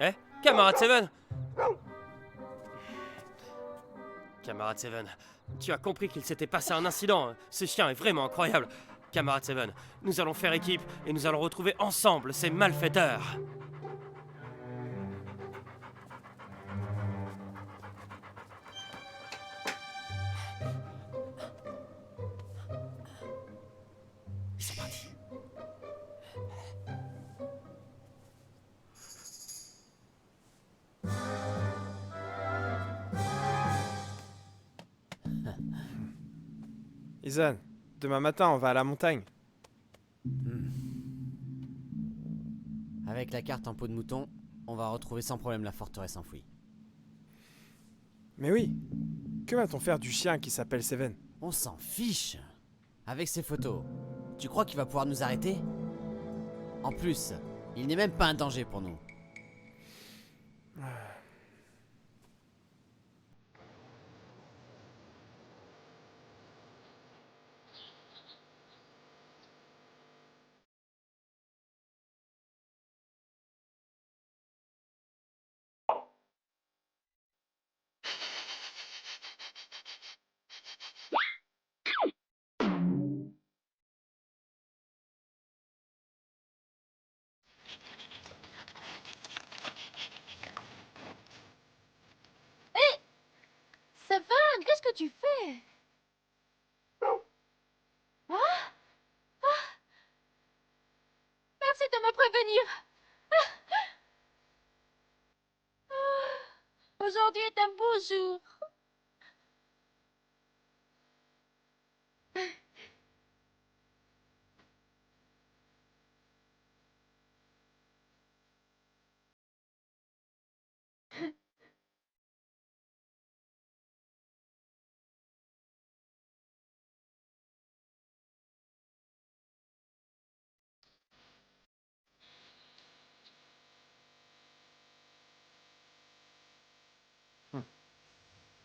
Eh, camarade Seven! Camarade Seven, tu as compris qu'il s'était passé un incident. Ce chien est vraiment incroyable. Camarade Seven, nous allons faire équipe et nous allons retrouver ensemble ces malfaiteurs. Ils sont partis. Ethan, demain matin, on va à la montagne. Avec la carte en peau de mouton, on va retrouver sans problème la forteresse enfouie. Mais oui, que va-t-on faire du chien qui s'appelle Seven? On s'en fiche. Avec ces photos, tu crois qu'il va pouvoir nous arrêter? En plus, il n'est même pas un danger pour nous. Savane, qu'est-ce que tu fais? Ah, merci de me prévenir. Aujourd'hui est un beau jour.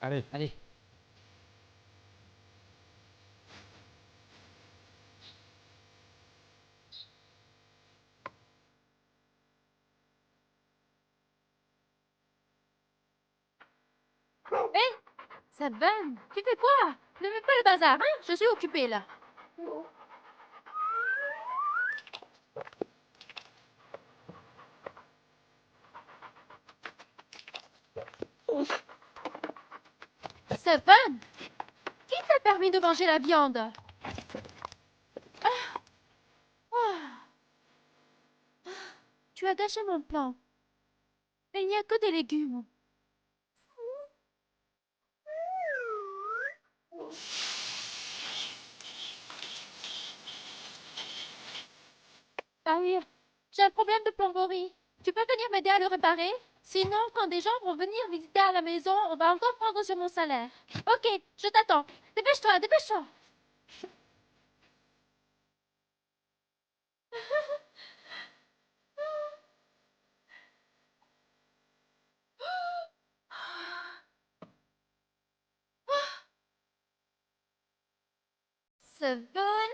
Allez. Allez. Hé, Savane, tu fais quoi? Ne fais pas le bazar, hein? Je suis occupée là. Savane, qui t'a permis de manger la viande? Ah, tu as gâché mon plan. Il n'y a que des légumes. Ah oui, j'ai un problème de plomberie. Tu peux venir m'aider à le réparer? Sinon, quand des gens vont venir visiter à la maison, on va encore prendre sur mon salaire. Ok, je t'attends. Dépêche-toi, dépêche-toi. Seven?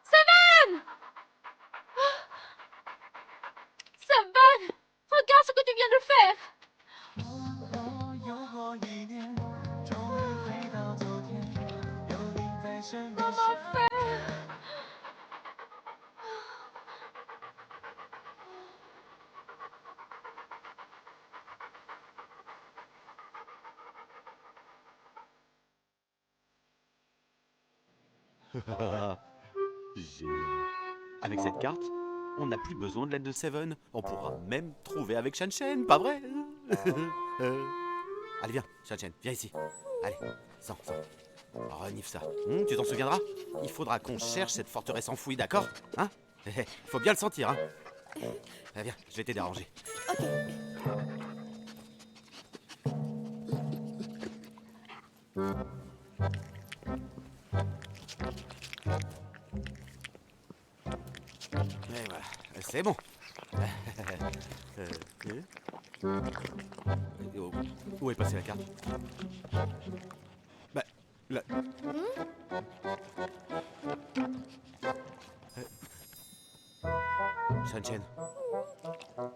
Seven! Seven! Regarde ce que tu viens de faire! 又过一年，终于回到昨天，有你在身边。 Comment faire? Génial. Avec cette carte, on n'a plus besoin de l'aide de Seven. On pourra même trouver avec Shan-Chen, pas vrai? Allez, viens, Shan-Chen, viens ici. Allez, sens. Renifle ça. Tu t'en souviendras? Il faudra qu'on cherche cette forteresse enfouie, d'accord? Hein? Faut bien le sentir, hein? Viens, je vais t'aider à ranger. Et voilà, c'est bon. Où est passée la carte? Bah, là. Shan-Chen.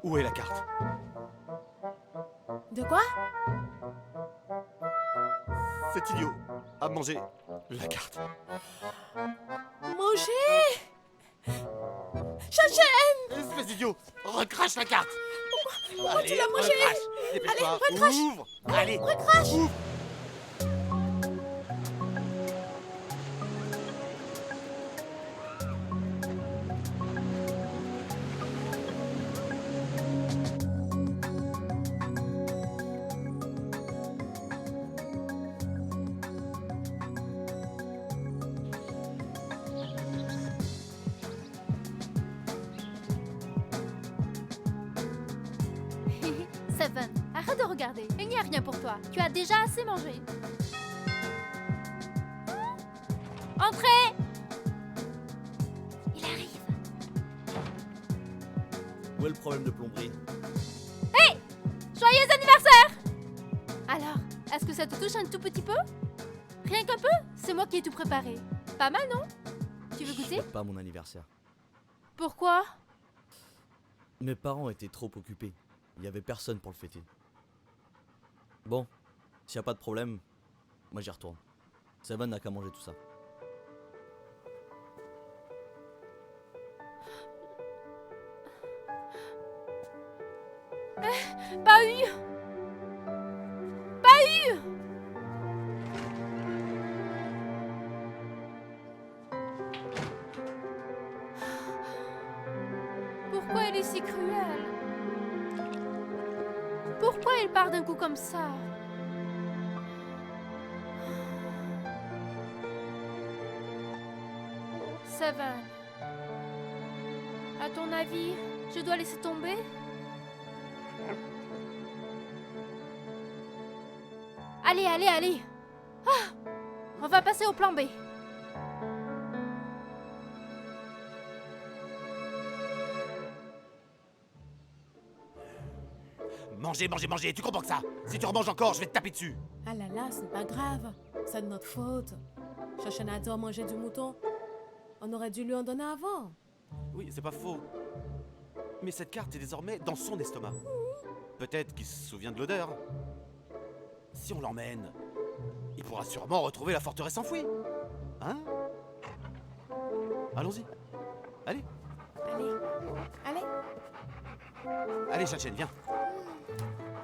Où Où est la carte? De quoi? Cet idiot a mangé la carte. Manger! Chachen! Espèce d'idiot! Recrache la carte! Pourquoi tu l'as mangé? Recrache! Dépêche-toi! Allez, recrache! Ouvre! Allez! Recrache! Ouvre! Seven, arrête de regarder. Il n'y a rien pour toi. Tu as déjà assez mangé. Entrez! Il arrive. Où est le problème de plomberie? Joyeux anniversaire! Alors, est-ce que ça te touche un tout petit peu? Rien qu'un peu? C'est moi qui ai tout préparé. Pas mal, non? Tu veux Je goûter? fête pas mon anniversaire. Pourquoi? Mes parents étaient trop occupés. Il y avait personne pour le fêter. Bon, s'il y a pas de problème, moi j'y retourne. Seven n'a qu'à manger tout ça. Pas eu! Pas eu! Pourquoi elle est si cruelle? Pourquoi elle part d'un coup comme ça? Seven. À ton avis, je dois laisser tomber? Allez, allez, allez! Ah! On va passer au plan B. Mangez, mangez, mangez! Tu comprends que ça? Si tu remanges encore, je vais te taper dessus! Ah là là, c'est pas grave. C'est de notre faute. Chachen a dit à manger du mouton. On aurait dû lui en donner avant. Oui, c'est pas faux. Mais cette carte est désormais dans son estomac. Peut-être qu'il se souvient de l'odeur. Si on l'emmène, il pourra sûrement retrouver la forteresse enfouie. Hein? Allons-y. Allez, Allez, allez. allez, Chachen, viens.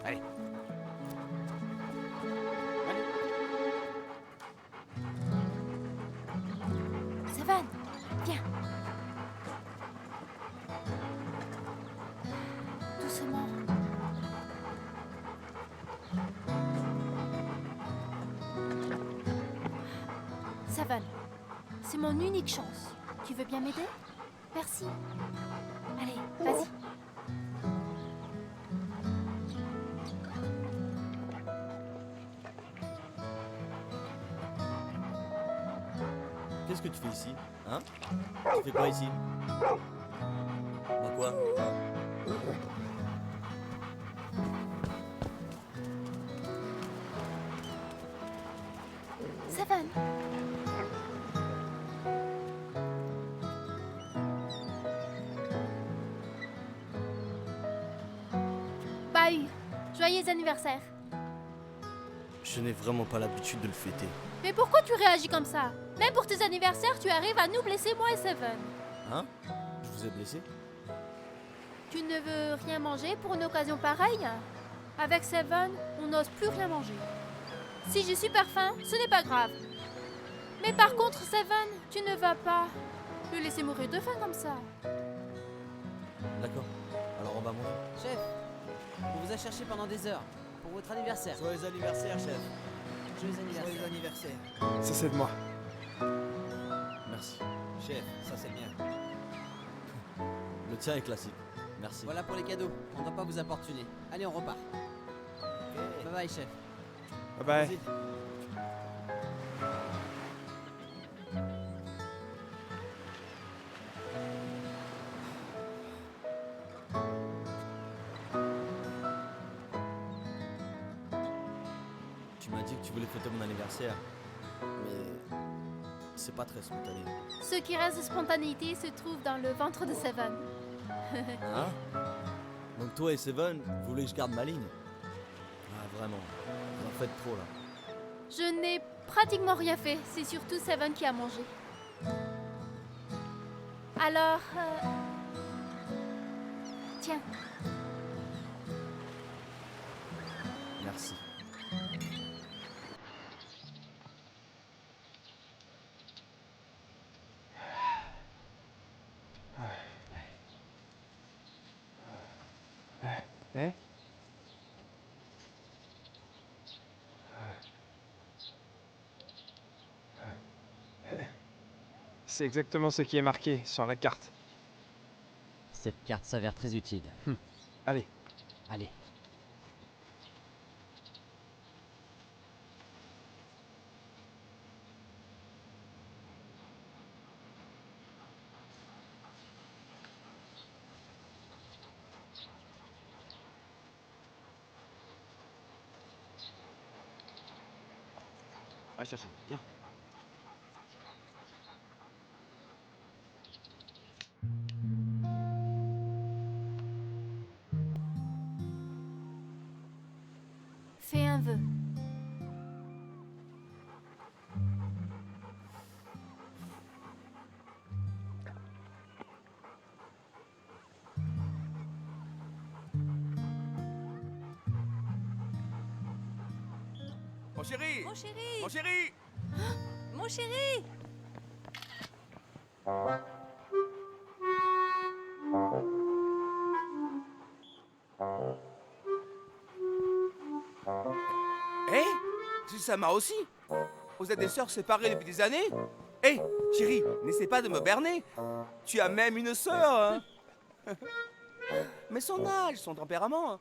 Allez. Allez. Seven, viens. Doucement. Seven, c'est mon unique chance. Tu veux bien m'aider? Merci. Allez, vas-y. Qu'est-ce que tu fais ici? Hein? Tu fais quoi ici? Bah quoi? Seven. Bahut, joyeux anniversaire. Je n'ai vraiment pas l'habitude de le fêter. Mais pourquoi tu réagis comme ça? Même pour tes anniversaires, tu arrives à nous blesser, moi et Seven. Hein? Je vous ai blessé? Tu ne veux rien manger pour une occasion pareille? Avec Seven, on n'ose plus rien manger. Si j'ai super faim, ce n'est pas grave. Mais par contre, Seven, tu ne vas pas le laisser mourir de faim comme ça. D'accord. Alors on va manger. Chef, on vous a cherché pendant des heures pour votre anniversaire. Joyeux anniversaire, chef. Joyeux anniversaire. anniversaire. Ça, c'est de moi. Merci. Chef, ça c'est bien. Le tien est classique. Merci. Voilà pour les cadeaux. On ne doit pas vous importuner. Allez, on repart. Bye bye, chef. Bye bye. Vas-y. Tu m'as dit que tu voulais fêter mon anniversaire, mais c'est pas très spontané. Ce qui reste de spontanéité se trouve dans le ventre de Seven. Hein? Donc toi et Seven, vous voulez que je garde ma ligne? Ah vraiment, vous en faites trop là. Je n'ai pratiquement rien fait. C'est surtout Seven qui a mangé. Alors... Tiens, Merci. Eh? C'est exactement ce qui est marqué sur la carte. Cette carte s'avère très utile. Allez. Allez. Va chercher, viens. fais un vœu. Mon chéri! Mon chéri, Mon chéri! mon chéri. Hé, c'est Sama aussi. Vous êtes des sœurs séparées depuis des années? Hé, chérie, n'essaie pas de me berner. Tu as même une sœur. Hein. Mais son âge, son tempérament.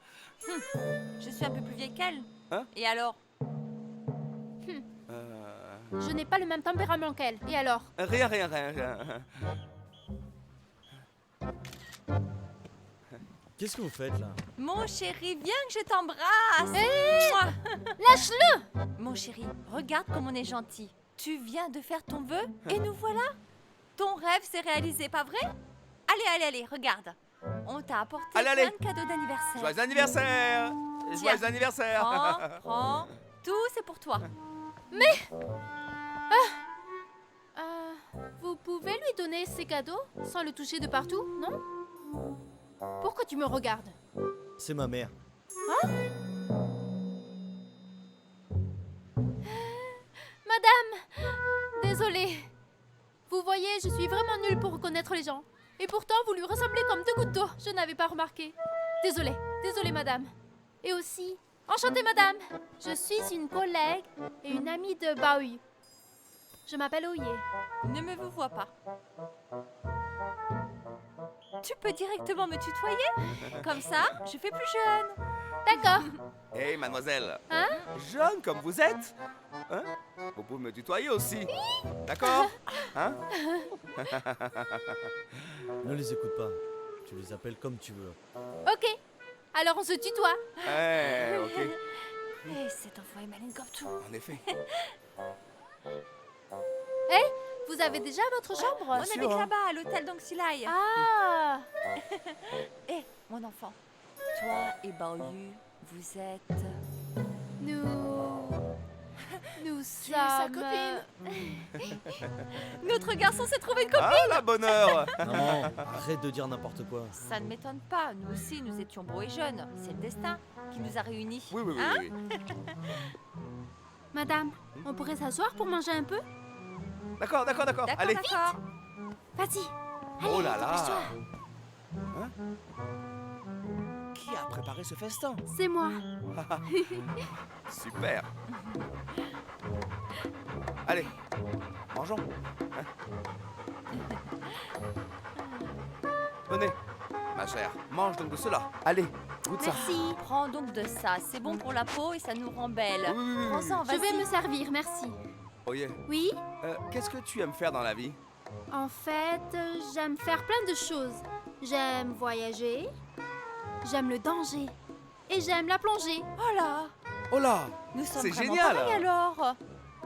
Je suis un peu plus vieille qu'elle. Hein? Et alors? Je n'ai pas le même tempérament qu'elle. Et alors? Rien. Qu'est-ce que vous faites là? Mon chéri, viens que je t'embrasse. Mouah. Lâche-le! Mon chéri, regarde comme on est gentil. Tu viens de faire ton vœu et nous voilà. Ton rêve s'est réalisé, pas vrai? Allez, regarde. On t'a apporté Allez. plein de cadeaux d'anniversaire. Joyeux anniversaire! Joyeux Prends, anniversaire! prends. Tout, c'est pour toi. Vous pouvez lui donner ses cadeaux sans le toucher de partout, non? Pourquoi tu me regardes? C'est ma mère. Madame! Désolée. Vous voyez, je suis vraiment nulle pour reconnaître les gens. Et pourtant, vous lui ressemblez comme deux gouttes d'eau. Je n'avais pas remarqué. Désolée, madame. Et aussi, enchantée, madame. Je suis une collègue et une amie de Baoui. Je m'appelle Oye. Ne me vous vois pas. Tu peux directement me tutoyer. Comme ça, je fais plus jeune. D'accord. Hé, mademoiselle. Hein? Jeune comme vous êtes, hein? Vous pouvez me tutoyer aussi. D'accord? Hein? Ne les écoute pas. Tu les appelles comme tu veux. Ok. Alors on se tutoie. Eh, ok. Et cet enfant est malin comme tout. En effet. Vous avez déjà votre chambre? On habite sûr, hein. là-bas, à l'hôtel d'Angsilai. Ah! Eh, mon enfant, toi et Baoyu, vous êtes... Nous Tu es sa sommes... copine. Notre garçon s'est trouvé une copine. Ah, la bonne heure! Non, arrête de dire n'importe quoi. Ça ne m'étonne pas, nous aussi, nous étions beaux et jeunes. C'est le destin qui nous a réunis. Oui, oui, oui. Hein? oui. Madame, on pourrait s'asseoir pour manger un peu? D'accord. D'accord, Allez. d'accord. Vas-y. Oh là là! dépêche-toi. Hein? Qui a préparé ce festin? C'est moi. Super! Allez, mangeons. Hein? Venez, ma chère, mange donc de cela. Allez, goûte ça. Merci. Prends donc de ça, c'est bon pour la peau et ça nous rend belle. Oui. Prends-en, Je vas-y. vais me servir, merci. Oye, Oui? qu'est-ce que tu aimes faire dans la vie? En fait, j'aime faire plein de choses. J'aime voyager, j'aime le danger et j'aime la plongée. Oh là, Oh là! nous sommes C'est vraiment génial. pareils alors.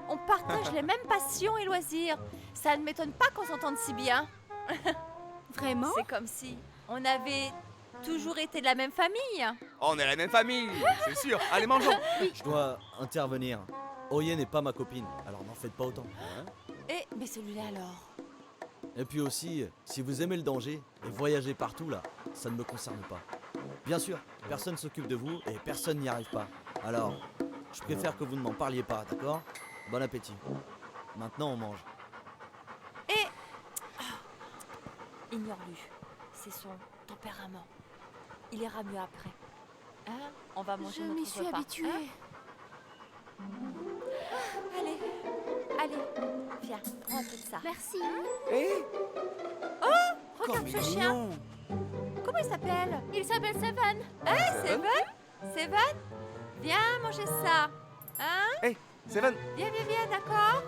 On partage les mêmes passions et loisirs. Ça ne m'étonne pas qu'on s'entende si bien. Vraiment? C'est comme si on avait toujours été de la même famille. On est la même famille, c'est sûr. Allez, mangeons. Je dois intervenir. Oye n'est pas ma copine, alors n'en faites pas autant. Mais celui-là alors? Et puis aussi, si vous aimez le danger et voyagez partout là, ça ne me concerne pas. Bien sûr, personne s'occupe de vous et personne n'y arrive pas. Alors, je préfère que vous ne m'en parliez pas, d'accord? Bon appétit. Maintenant on mange. Ignore-lui. C'est son tempérament. Il ira mieux après. Hein? On va manger Je notre m'y suis repas, habituée. hein? Allez, allez, viens, prends un peu de ça. Merci. Eh, Regarde comme il ce est chien. mignon. Comment il s'appelle? Il s'appelle Seven. Seven? Seven? Viens manger ça. Hein? Eh, Seven, Viens, d'accord?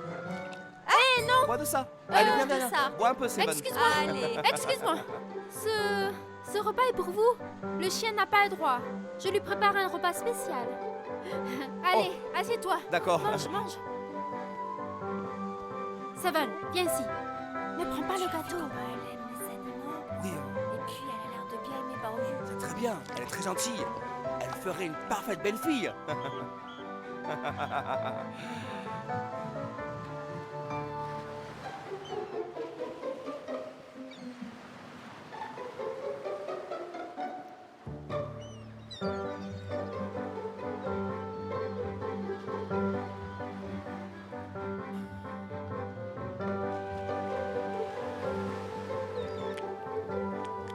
bois de ça. Allez, viens, de viens, ça. Bois un peu, Seven. Excuse-moi. Allez. Excuse-moi. Ce repas est pour vous. Le chien n'a pas le droit. Je lui prépare un repas spécial. Allez, assieds-toi. D'accord. Mange, mange. Seven, viens ici. Ne prends pas le gâteau. Elle aime les animaux. Oui, Et puis elle a l'air de bien aimer Baoyu. c'est très bien. Elle est très gentille. Elle ferait une parfaite belle-fille.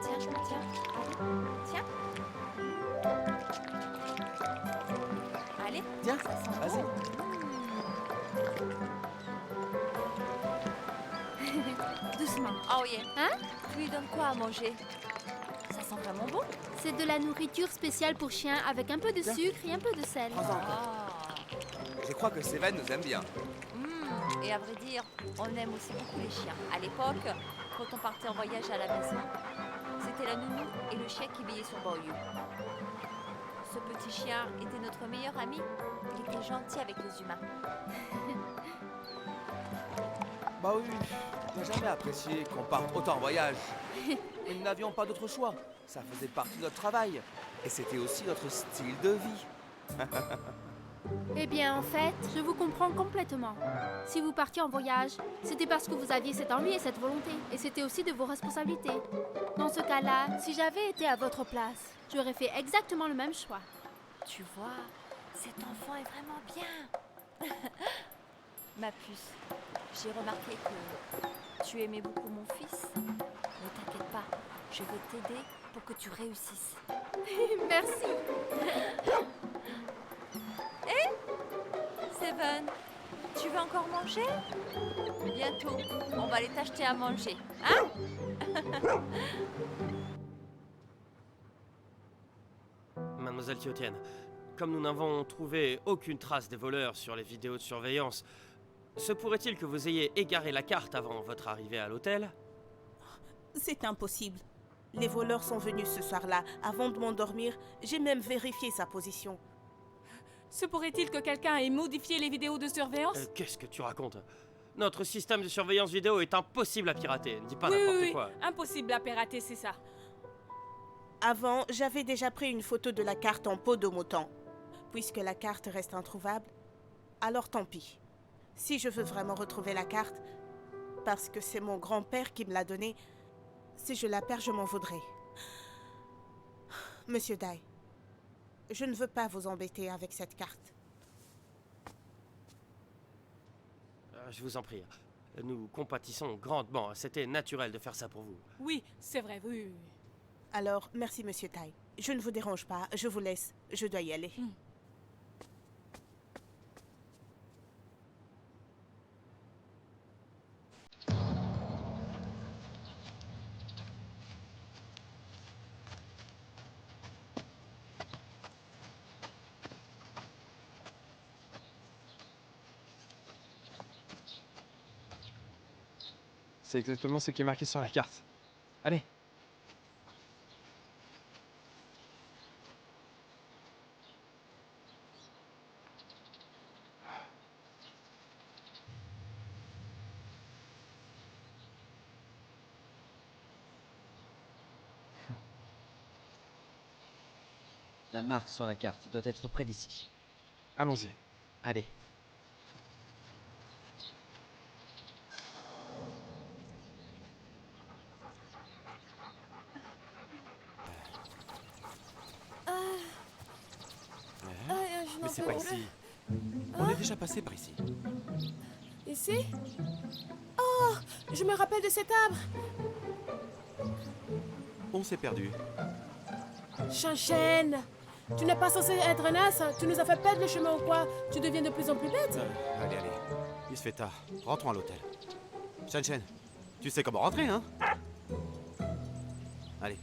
Tiens. Tiens. Allez. Tiens, Ça sent vas-y. bon. Doucement. Oh yeah. Hein? Tu lui donnes quoi à manger? Ça sent vraiment bon. C'est de la nourriture spéciale pour chiens avec un peu de Tiens. sucre et un peu de sel. Prends-en encore. Ah. Je crois que Seven nous aime bien. Et à vrai dire, on aime aussi beaucoup les chiens. À l'époque, quand on partait en voyage à la maison, c'était la nounou et le chien qui veillaient sur Baoyu. Ce petit chien était notre meilleur ami. Il était gentil avec les humains. Bah oui, on n'a jamais apprécié qu'on parte autant en voyage. Mais nous n'avions pas d'autre choix. Ça faisait partie de notre travail. Et c'était aussi notre style de vie. Eh bien, en fait, je vous comprends complètement. Si vous partiez en voyage, c'était parce que vous aviez cette envie et cette volonté. Et c'était aussi de vos responsabilités. Dans ce cas-là, si j'avais été à votre place, j'aurais fait exactement le même choix. Tu vois, cet enfant est vraiment bien. Ma puce, j'ai remarqué que tu aimais beaucoup mon fils. Ne t'inquiète pas, je vais t'aider pour que tu réussisses. Merci. Seven, tu veux encore manger? Bientôt, on va aller t'acheter à manger, hein? Mademoiselle Thiotienne, comme nous n'avons trouvé aucune trace des voleurs sur les vidéos de surveillance, se pourrait-il que vous ayez égaré la carte avant votre arrivée à l'hôtel? C'est impossible. Les voleurs sont venus ce soir-là. Avant de m'endormir, j'ai même vérifié sa position. Se pourrait-il que quelqu'un ait modifié les vidéos de surveillance? Qu'est-ce que tu racontes? Notre système de surveillance vidéo est impossible à pirater, ne dis pas Oui, n'importe oui, oui. quoi. Impossible à pirater, c'est ça. Avant, j'avais déjà pris une photo de la carte en peau de mouton. Puisque la carte reste introuvable, alors tant pis. Si je veux vraiment retrouver la carte, parce que c'est mon grand-père qui me l'a donnée, si je la perds, je m'en voudrais. Monsieur Dai, je ne veux pas vous embêter avec cette carte. Je vous en prie. Nous compatissons grandement. C'était naturel de faire ça pour vous. Oui, c'est vrai, oui, oui. Alors, merci Monsieur Tai. Je ne vous dérange pas, je vous laisse. Je dois y aller. C'est exactement ce qui est marqué sur la carte. Allez. La marque sur la carte doit être près d'ici. Allons-y. Allez. Je n'en Mais c'est peux pas plus. ici. On est déjà passé par ici. Ici? Oh, je me rappelle de cet arbre. On s'est perdu. Shan-Shan, tu n'es pas censé être un as. Tu nous as fait perdre le chemin ou quoi? Tu deviens de plus en plus bête. Allez, allez. Il se fait tard. Rentrons à l'hôtel. Shan-Shan, tu sais comment rentrer, hein? Allez.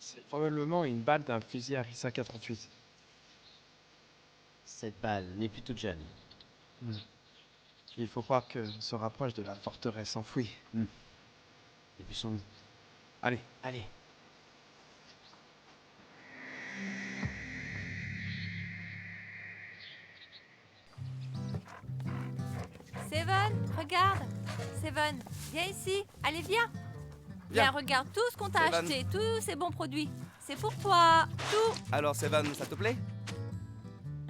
C'est probablement une balle d'un fusil Harissa 48. Cette balle n'est plus toute jeune. Il faut croire que se rapproche de la forteresse enfouie. Et puis son... Allez. Allez. Seven, regarde. Seven, viens ici. Allez, viens. Viens, regarde tout ce qu'on t'a Seven. acheté, tous ces bons produits. C'est pour toi, tout. Alors, Seven, ça te plaît?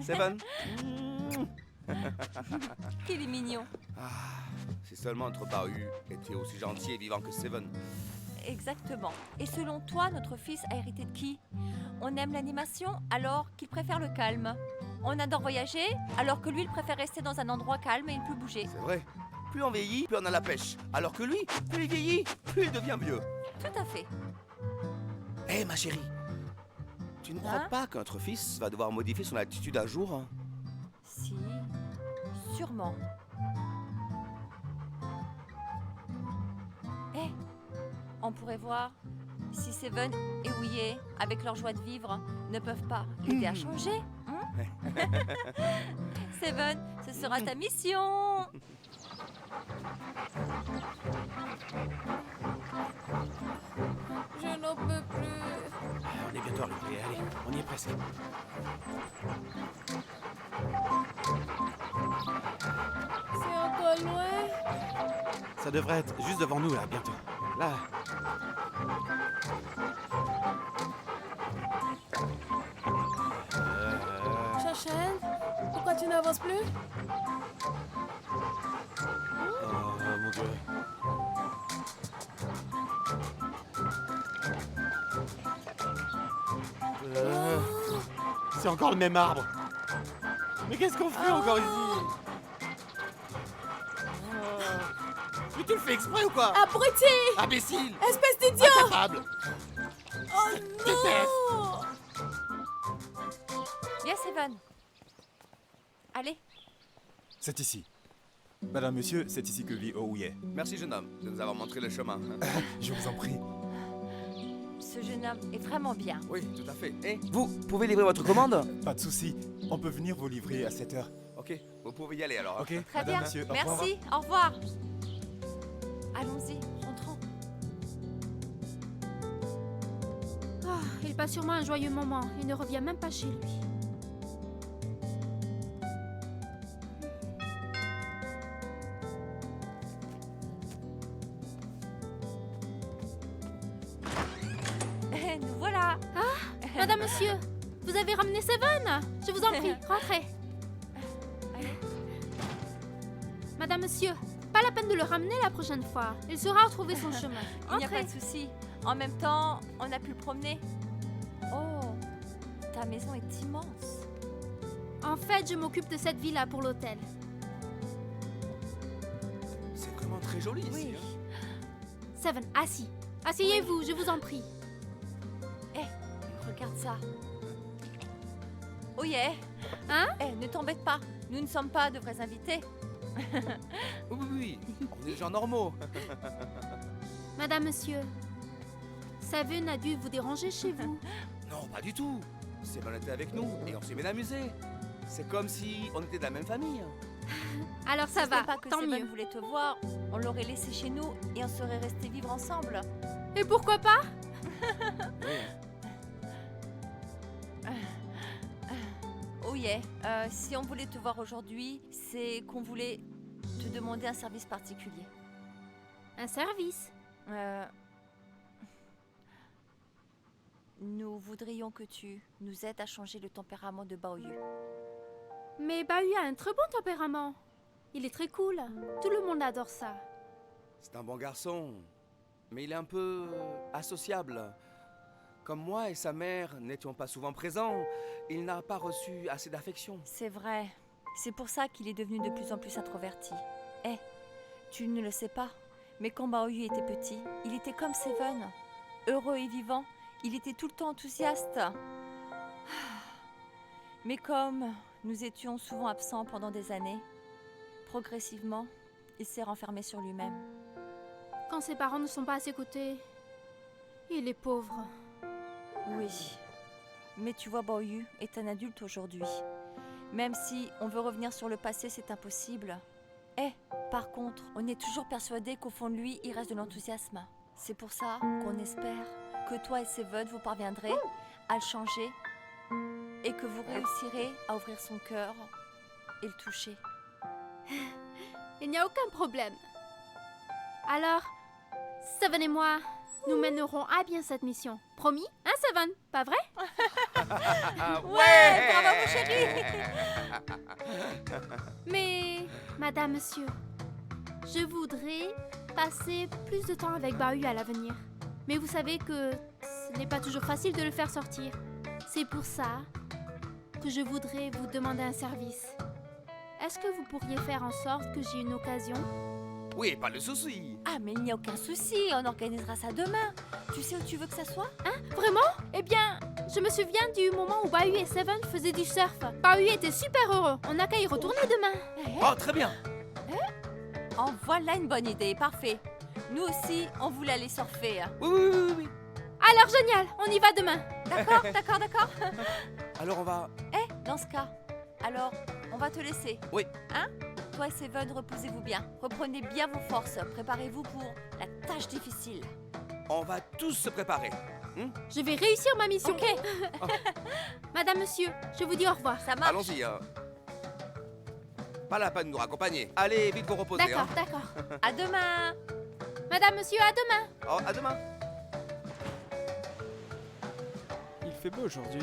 Seven? Qu'il est mignon. Si seulement notre Bahu était aussi gentil et vivant que Seven. Exactement. Et selon toi, notre fils a hérité de qui? On aime l'animation alors qu'il préfère le calme. On adore voyager alors que lui, il préfère rester dans un endroit calme et ne plus bouger. C'est vrai. Plus on vieillit, plus on a la pêche. Alors que lui, plus il vieillit, plus il devient vieux. Tout à fait. Hé, ma chérie, tu ne crois Hein? pas que notre fils va devoir modifier son attitude un jour, hein? Si, sûrement. Eh, on pourrait voir si Seven et Ouye, avec leur joie de vivre, ne peuvent pas l'aider à changer. Seven, ce sera ta mission. Je n'en peux plus. On est bientôt arrivé. Allez, on y est presque. C'est encore loin. Ça devrait être juste devant nous, là, bientôt. Là. Shan-Shan, pourquoi tu n'avances plus? Oh, mon Dieu. C'est encore le même arbre. Mais qu'est-ce qu'on fait encore ici? Mais tu le fais exprès ou quoi? Abruti! Imbécile! Espèce d'idiot! Incapable! Oh Déteste! non! Viens, Seven. Allez. C'est ici. Madame, monsieur, c'est ici que vit Ouye. Merci, jeune homme, de nous avoir montré le chemin. Je vous en prie. Ce jeune homme est vraiment bien. Oui, tout à fait. Et vous pouvez livrer votre commande? Pas de souci. On peut venir vous livrer à 7 heures. Ok, vous pouvez y aller alors. hein. Ok, Très madame, bien. monsieur, au revoir. Merci. Au revoir. Allons-y, rentrons. Ah, il passe sûrement un joyeux moment. Il ne revient même pas chez lui. Nous voilà. Madame, monsieur, vous avez ramené Seven? Je vous en prie, rentrez. Madame, monsieur, pas la peine de le ramener la prochaine fois. Il saura retrouver son chemin. Il n'y a pas Entrez. de souci. En même temps, on a pu le promener. Oh, ta maison est immense. En fait, je m'occupe de cette villa pour l'hôtel. C'est vraiment très joli ici. Oui. hein. Seven, assis. Asseyez-vous, je vous en prie. Regarde ça. Oh yeah. Hein? Eh, ne t'embête pas. Nous ne sommes pas de vrais invités. Oui, on est des gens normaux. Madame, monsieur, Seven a dû vous déranger chez vous. Non, pas du tout. Seven était avec nous et on s'est bien amusé. C'est comme si on était de la même famille. Alors ça Si ce n'est va, pas que tant Seven mieux. voulait te voir, on l'aurait laissé chez nous et on serait restés vivre ensemble. Et pourquoi pas? Oh yeah. Si on voulait te voir aujourd'hui, c'est qu'on voulait te demander un service particulier. Un service? Nous voudrions que tu nous aides à changer le tempérament de Baoyu. Mais Bahu a un très bon tempérament. Il est très cool. Tout le monde adore ça. C'est un bon garçon, mais il est un peu associable. Comme moi et sa mère n'étions pas souvent présents, il n'a pas reçu assez d'affection. C'est vrai. C'est pour ça qu'il est devenu de plus en plus introverti. Eh, tu ne le sais pas, mais quand Baoyu était petit, il était comme Seven. Heureux et vivant, il était tout le temps enthousiaste. Mais comme nous étions souvent absents pendant des années, progressivement, il s'est renfermé sur lui-même. Quand ses parents ne sont pas à ses côtés, il est pauvre. Oui, mais tu vois, Baoyu est un adulte aujourd'hui. Même si on veut revenir sur le passé, c'est impossible. Eh, par contre, on est toujours persuadé qu'au fond de lui, il reste de l'enthousiasme. C'est pour ça qu'on espère que toi et Seven, vous parviendrez à le changer et que vous réussirez à ouvrir son cœur et le toucher. Il n'y a aucun problème. Alors, Seven et moi, nous mènerons à bien cette mission. Promis? Hein, Seven? Pas vrai? Ouais, bravo mon chéri. Mais, madame, monsieur, je voudrais passer plus de temps avec Bahu à l'avenir. Mais vous savez que ce n'est pas toujours facile de le faire sortir. C'est pour ça que je voudrais vous demander un service. Est-ce que vous pourriez faire en sorte que j'ai une occasion? Oui, pas de souci. Ah, mais il n'y a aucun souci, on organisera ça demain. Tu sais où tu veux que ça soit? Hein? Vraiment? Eh bien, je me souviens du moment où Bahu et Seven faisaient du surf. Bahu était super heureux. On n'a qu'à y retourner demain. Oh, très bien. En voilà une bonne idée, parfait. Nous aussi, on voulait aller surfer. Oui. Alors génial, on y va demain. D'accord, d'accord. Alors on va... Dans ce cas, alors, on va te laisser. Oui. Hein? Toi et Seven, reposez-vous bien. Reprenez bien vos forces. Préparez-vous pour la tâche difficile. On va tous se préparer. Je vais réussir ma mission. Ok. Madame, monsieur, je vous dis au revoir. Ça marche. Allons-y. Pas la peine de nous raccompagner. Allez, vite vous reposer. D'accord, d'accord. À demain. Madame, monsieur, à demain. Oh, à demain. Il fait beau aujourd'hui.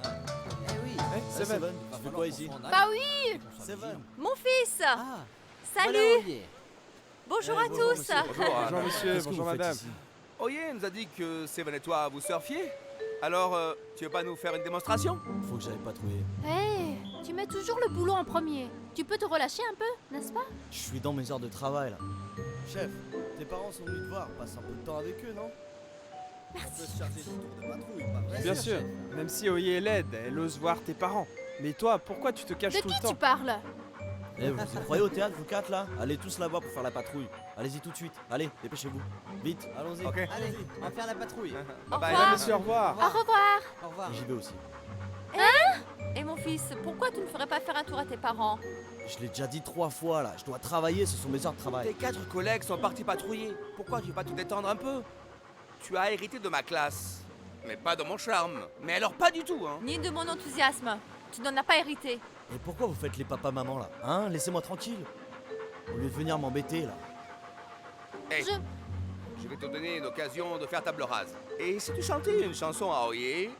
Eh oui. Seven, tu fais quoi ici? Bah oui. Seven. Mon fils. Ah, Salut. voilà Oye. Bonjour à bonjour, tous. monsieur. Bonjour monsieur, Qu'est-ce que bonjour vous faites madame. ici? Oye nous a dit que Seven et toi, vous surfiez. Alors, tu veux pas nous faire une démonstration? Faut que j'aille patrouiller. Hé, tu mets toujours le boulot en premier. Tu peux te relâcher un peu, n'est-ce pas? Je suis dans mes heures de travail là. Chef, tes parents sont venus te voir, passe un peu de temps avec eux, non? Merci. On peut se charger du tour de patrouille, pas vrai? Bien sûr, même si Oye est laide, elle ose voir tes parents. Mais toi, pourquoi tu te caches De tout le qui temps? tu parles? Eh, vous y croyez au théâtre, vous quatre là? Allez tous là-bas pour faire la patrouille. Allez-y tout de suite. Allez, dépêchez-vous. Vite, allons-y. Ok. Allez, on va faire la patrouille. Au Bye. revoir. Monsieur, au revoir. Au revoir. Au revoir. J'y vais aussi. Et mon fils, pourquoi tu ne ferais pas faire un tour à tes parents? Je l'ai déjà dit 3 fois là. Je dois travailler, ce sont mes heures de travail. Tes 4 collègues sont partis patrouiller. Pourquoi tu veux pas te détendre un peu? Tu as hérité de ma classe, mais pas de mon charme. Mais alors pas du tout, hein. Ni de mon enthousiasme. Tu n'en as pas hérité. Et pourquoi vous faites les papas-mamans là? Hein? Laissez-moi tranquille. Au lieu de venir m'embêter là. Hey, je vais te donner une occasion de faire table rase. Et si tu chantais une chanson à Oye,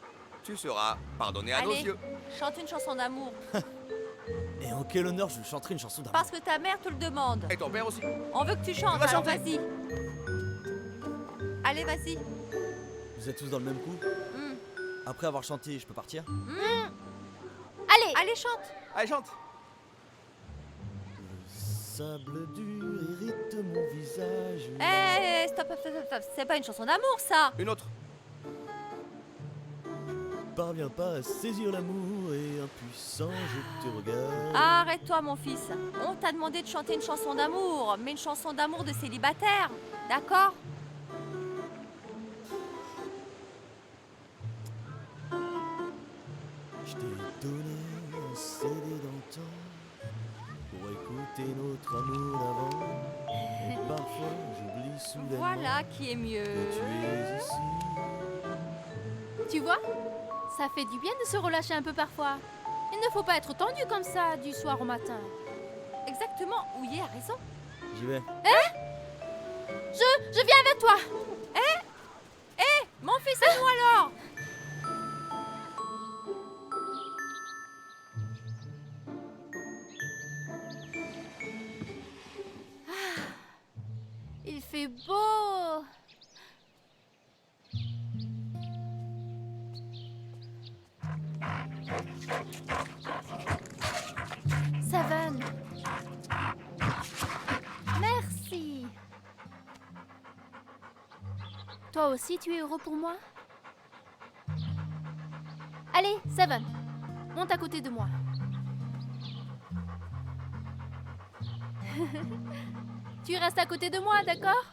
tu seras pardonné à nos Allez, yeux. chante une chanson d'amour. Et en quel honneur je chanterai une chanson d'amour? Parce que ta mère te le demande. Et ton père aussi. On veut que tu chantes, Tu vas alors chanter. vas-y. Allez, vas-y. Vous êtes tous dans le même coup? Hmm. Après avoir chanté, je peux partir? Allez. Allez, chante. Allez, chante. Le sable dur irrite mon visage. Eh, stop. C'est pas une chanson d'amour, ça. Une autre. parviens pas à saisir l'amour et impuissant, je te regarde. Arrête-toi, mon fils. On t'a demandé de chanter une chanson d'amour, mais une chanson d'amour de célibataire. D'accord? Je t'ai donné un CD d'antan pour écouter notre amour d'avant. Et parfois, j'oublie soudainement Voilà qui est mieux. que tu es ici. Tu vois? Ça fait du bien de se relâcher un peu parfois. Il ne faut pas être tendu comme ça du soir au matin. Exactement, Ouillet a raison. J'y vais. Je viens avec toi. Mon fils, à nous alors. Il fait beau. Seven. Merci. Toi aussi, tu es heureux pour moi? Allez, Seven, monte à côté de moi. Tu restes à côté de moi, d'accord?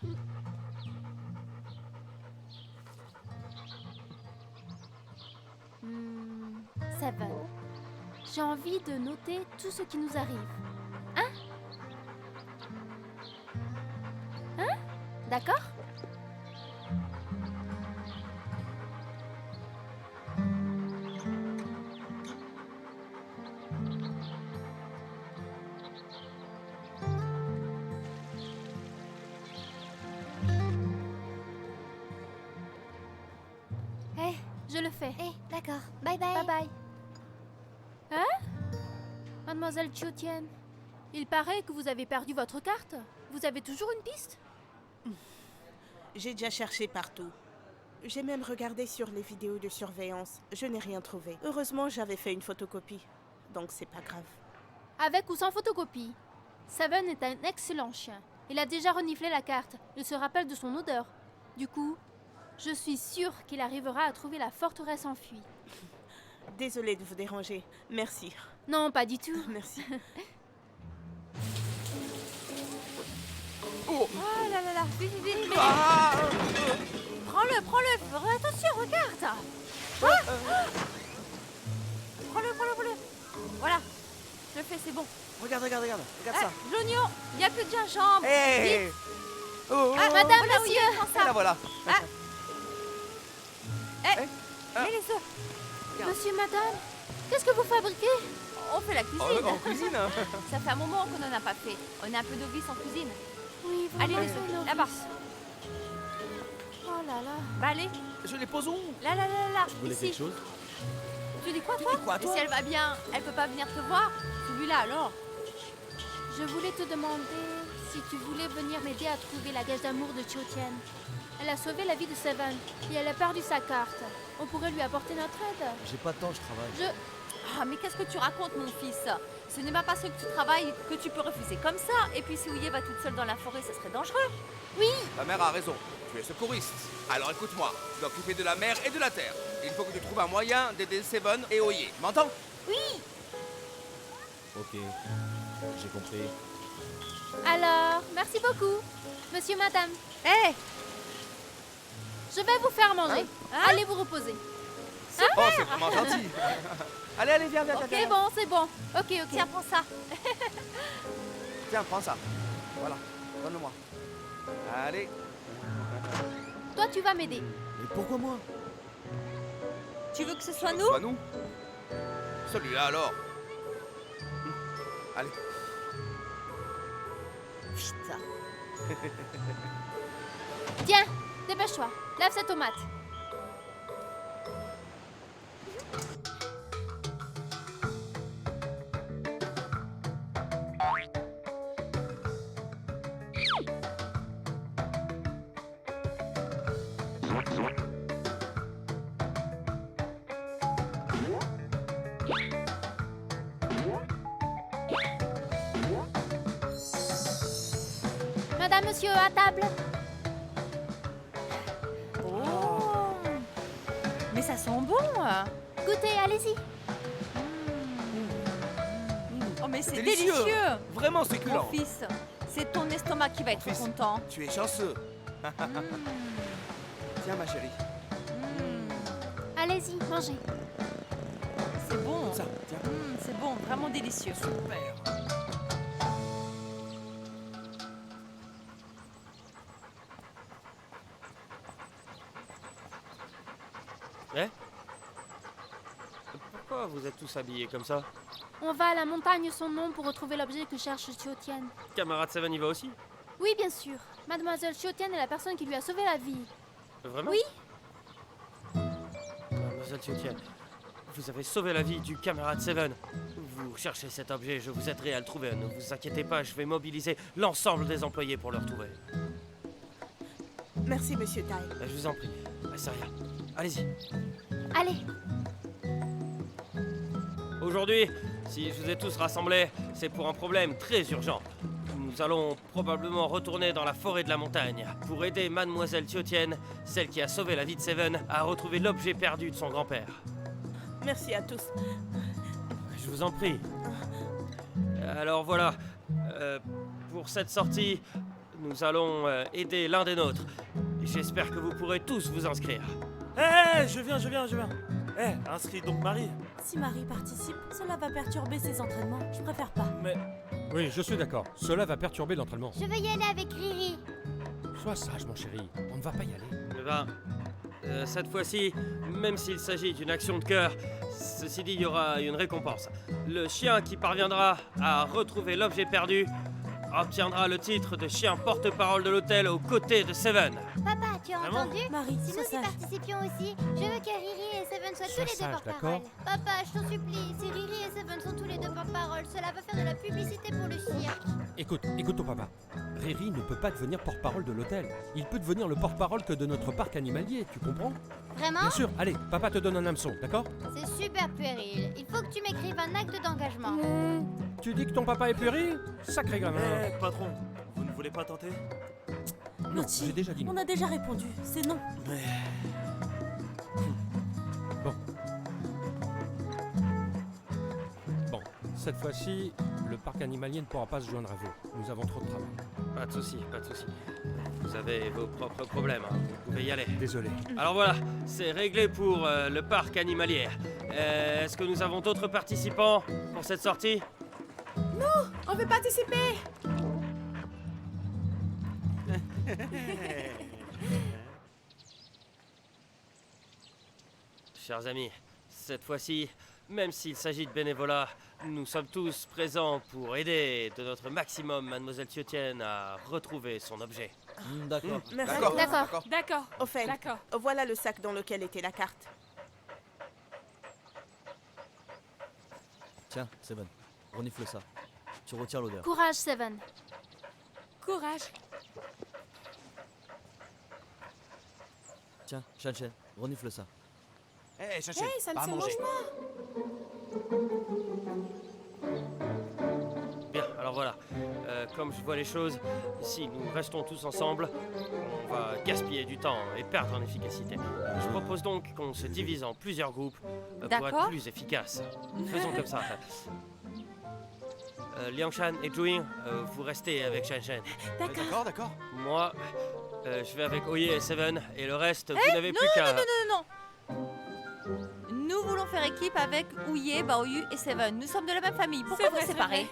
Seven, j'ai envie de noter tout ce qui nous arrive. Hein? Hein? D'accord? Je le fais. D'accord. Bye bye. Bye bye. Hein? Mademoiselle Chiotienne, il paraît que vous avez perdu votre carte. Vous avez toujours une piste? J'ai déjà cherché partout. J'ai même regardé sur les vidéos de surveillance. Je n'ai rien trouvé. Heureusement, j'avais fait une photocopie. Donc c'est pas grave. Avec ou sans photocopie, Seven est un excellent chien. Il a déjà reniflé la carte. Il se rappelle de son odeur. Du coup, je suis sûre qu'il arrivera à trouver la forteresse enfuie. Désolée de vous déranger. Merci. Non, pas du tout. Merci. Oh, Oh là là là, vite, vite, vite. ah, Prends-le, prends-le. Attention, regarde. Prends-le. Voilà. Je le fais, c'est bon. regarde ça. L'oignon, il n'y a plus de gingembre. Hey. Vite. Oh, Ah, Madame, voilà, monsieur. Ouillet, prends et ça. la voilà. Mets les œufs. Monsieur, madame, qu'est-ce que vous fabriquez? On fait la cuisine. En cuisine. Ça fait un moment qu'on n'en a pas fait. On est un peu novice en cuisine. Oui, vous Allez, m'avez les œufs, novice. là-bas. Oh là là. Bah allez, Je les pose où? là, Tu voulais ici. quelque chose? Tu dis quoi, Tu toi? dis quoi, Et toi si elle va bien, elle peut pas venir te voir? Celui-là, alors? Je voulais te demander si tu voulais venir m'aider à trouver la gage d'amour de Chiotienne. Elle a sauvé la vie de Seven et elle a perdu sa carte. On pourrait lui apporter notre aide. J'ai pas de temps, je travaille. Ah, mais qu'est-ce que tu racontes, mon fils? Ce n'est pas parce que tu travailles que tu peux refuser comme ça. Et puis si Ouillet va toute seule dans la forêt, ça serait dangereux. Ta mère a raison. Tu es secouriste. Alors écoute-moi. Tu dois t'occuper de la mer et de la terre. Il faut que tu trouves un moyen d'aider Seven et Oye. M'entends? Ok, j'ai compris. Alors, merci beaucoup. Monsieur, madame, Hé, je vais vous faire manger. Hein? Allez vous reposer. Oh, c'est vraiment gentil. Allez, viens. Ok, bon, c'est bon. Ok. tiens, prends ça. Tiens, prends ça. Voilà. Donne-le-moi. Allez. Toi, tu vas m'aider. Mais pourquoi moi? Tu veux que ce soit nous? Soit nous. Celui-là alors. Allez. Putain. Tiens, dépêche-toi. Lave cette tomate. Madame, monsieur, à table. Oh. Mais ça sent bon. Goûtez, allez-y. Oh, mais c'est délicieux. délicieux. Vraiment Mon succulent. fils, c'est ton estomac qui va être Fils. content. Tu es chanceux. Tiens, ma chérie. Allez-y, mangez. C'est bon. Ça, tiens. C'est bon, vraiment délicieux. Super. Eh? Pourquoi vous êtes tous habillés comme ça? On va à la montagne sans nom pour retrouver l'objet que cherche Chiotian. Camarade Seven y va aussi? Oui, bien sûr. Mademoiselle Chiotian est la personne qui lui a sauvé la vie. Vraiment? Oui. Mademoiselle Chiotian, vous avez sauvé la vie du camarade Seven. Vous cherchez cet objet, je vous aiderai à le trouver. Ne vous inquiétez pas, je vais mobiliser l'ensemble des employés pour le retrouver. Merci, monsieur Tai. Je vous en prie. C'est rien. Allez-y. Allez. Aujourd'hui, si je vous ai tous rassemblés, c'est pour un problème très urgent. Nous allons probablement retourner dans la forêt de la montagne pour aider Mademoiselle Chiotian, celle qui a sauvé la vie de Seven, à retrouver l'objet perdu de son grand-père. Merci à tous. Je vous en prie. Alors voilà, pour cette sortie, nous allons aider l'un des nôtres. J'espère que vous pourrez tous vous inscrire. Hé, je viens. Inscris donc Marie. Si Marie participe, cela va perturber ses entraînements. Je préfère pas. Mais Oui, je suis d'accord. Cela va perturber l'entraînement. Je veux y aller avec Riri. Sois sage, mon chéri. On ne va pas y aller. Eh ben, cette fois-ci, même s'il s'agit d'une action de cœur, ceci dit, il y aura une récompense. Le chien qui parviendra à retrouver l'objet perdu obtiendra le titre de chien porte-parole de l'hôtel aux côtés de Seven. Papa, tu as Vraiment entendu? Marie, Si nous y participions aussi, je veux que Riri et Seven soient tous les deux sage, porte-parole. d'accord? Papa, je t'en supplie, si Riri et Seven sont tous les deux porte-parole, cela va faire de la publicité pour le cirque. Écoute ton papa. Riri ne peut pas devenir porte-parole de l'hôtel. Il peut devenir le porte-parole que de notre parc animalier, tu comprends? Vraiment? Bien sûr, allez, papa te donne un hameçon, d'accord? C'est super puéril. Il faut que tu m'écrives un acte d'engagement. Tu dis que ton papa est puéril? Sacré gamin. patron, vous ne voulez pas tenter? Non, j'ai déjà dit non. On a déjà répondu. C'est non. Bon, cette fois-ci, le parc animalier ne pourra pas se joindre à vous. Nous avons trop de travail. Pas de soucis, pas de soucis. Vous avez vos propres problèmes, hein. Vous pouvez y aller. Désolé. Alors voilà, c'est réglé pour le parc animalier. Est-ce que nous avons d'autres participants pour cette sortie? On veut participer. Chers amis, cette fois-ci, même s'il s'agit de bénévolat, nous sommes tous présents pour aider de notre maximum Mademoiselle Chiotian à retrouver son objet. D'accord. Merci. D'accord. D'accord. Au fait, D'accord. voilà le sac dans lequel était la carte. Tiens, Seven, renifle ça. Tu retires l'odeur. Courage, Seven. Courage. Tiens, Shan, renifle ça. Hé, Chachel, Hey, ça ne pas à se manger. mange pas. Bien, alors voilà, comme je vois les choses, si nous restons tous ensemble, on va gaspiller du temps et perdre en efficacité. Je propose donc qu'on se divise en plusieurs groupes pour être D'accord. plus efficace. Faisons comme ça. Liangshan et Juing, vous restez avec Shan. D'accord. Moi, je vais avec Oye et Seven, et le reste, vous n'avez Non, plus qu'à... non. Nous voulons faire équipe avec Ouye, Baoyu et Seven. Nous sommes de la même famille. Pourquoi vrai, vous c'est séparer?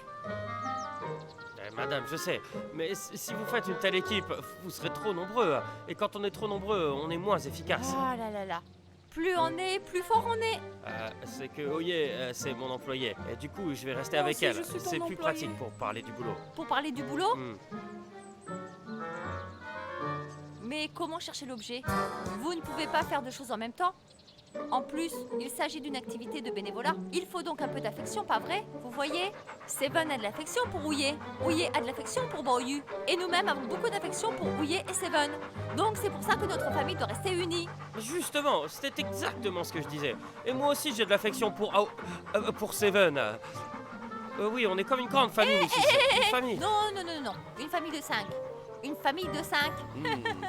Madame, je sais, mais si vous faites une telle équipe, vous serez trop nombreux. Et quand on est trop nombreux, on est moins efficace. Oh là là. Plus on est, plus fort on est. C'est que Oye, c'est mon employé. Et du coup, je vais rester Moi avec aussi, elle. je suis ton C'est plus employé. pratique pour parler du boulot. Pour parler du boulot. Hmm. Mais comment chercher l'objet? Vous ne pouvez pas faire deux choses en même temps. En plus, il s'agit d'une activité de bénévolat. Il faut donc un peu d'affection, pas vrai? Vous voyez? Seven a de l'affection pour Ouye. Ouye a de l'affection pour Baoyu. Et nous-mêmes avons beaucoup d'affection pour Ouye et Seven. Donc c'est pour ça que notre famille doit rester unie. Justement, c'était exactement ce que je disais. Et moi aussi, j'ai de l'affection pour Seven. Oui, on est comme une grande famille ici. C'est une famille. Non. Une famille de 5. Une famille de 5.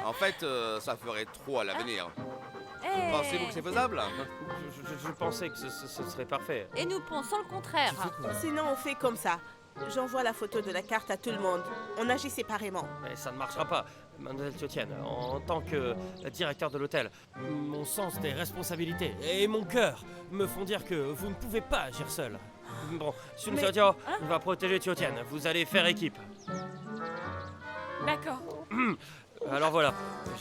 En fait, ça ferait trop à l'avenir. Eh. Pensez-vous que c'est faisable? Je pensais que ce serait parfait. Et nous pensons le contraire. Sinon, on fait comme ça. J'envoie la photo de la carte à tout le monde. On agit séparément. Mais ça ne marchera pas, mademoiselle Tiotienne. En tant que directeur de l'hôtel, mon sens des responsabilités et mon cœur me font dire que vous ne pouvez pas agir seul. Bon, Sun Mais- Xiaojiao va protéger Tiotienne. Vous allez faire équipe. D'accord. Alors voilà,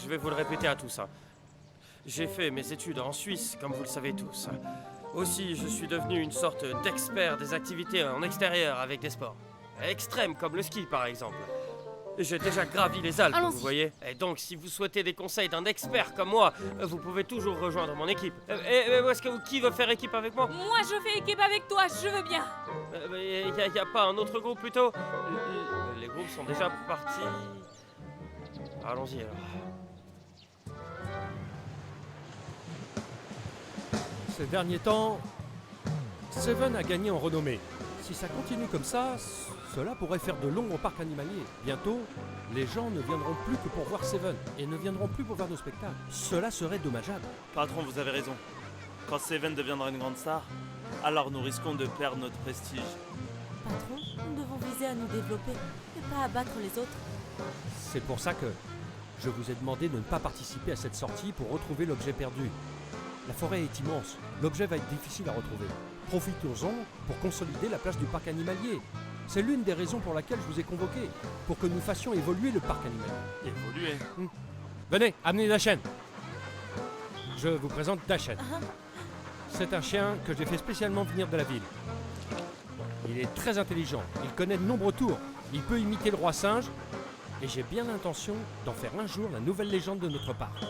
je vais vous le répéter à tous. J'ai fait mes études en Suisse, comme vous le savez tous. Aussi, je suis devenu une sorte d'expert des activités en extérieur avec des sports extrêmes, comme le ski par exemple. J'ai déjà gravi les Alpes, vous voyez. Et donc, si vous souhaitez des conseils d'un expert comme moi, vous pouvez toujours rejoindre mon équipe. Qui veut faire équipe avec moi? Moi, je fais équipe avec toi, je veux bien. Y a pas un autre groupe plutôt? Les groupes sont déjà partis. Allons-y alors. Ces derniers temps, Seven a gagné en renommée. Si ça continue comme ça, cela pourrait faire de l'ombre au parc animalier. Bientôt, les gens ne viendront plus que pour voir Seven et ne viendront plus pour voir nos spectacles. Cela serait dommageable. Patron, vous avez raison. Quand Seven deviendra une grande star, alors nous risquons de perdre notre prestige. Patron, nous devons viser à nous développer et pas abattre les autres. C'est pour ça que je vous ai demandé de ne pas participer à cette sortie pour retrouver l'objet perdu. La forêt est immense, l'objet va être difficile à retrouver. Profitons-en pour consolider la place du parc animalier. C'est l'une des raisons pour laquelle je vous ai convoqué, pour que nous fassions évoluer le parc animalier. Évoluer? Venez, amenez Dachen. Je vous présente Dachen. C'est un chien que j'ai fait spécialement venir de la ville. Il est très intelligent, il connaît de nombreux tours, il peut imiter le roi singe, et j'ai bien l'intention d'en faire un jour la nouvelle légende de notre parc.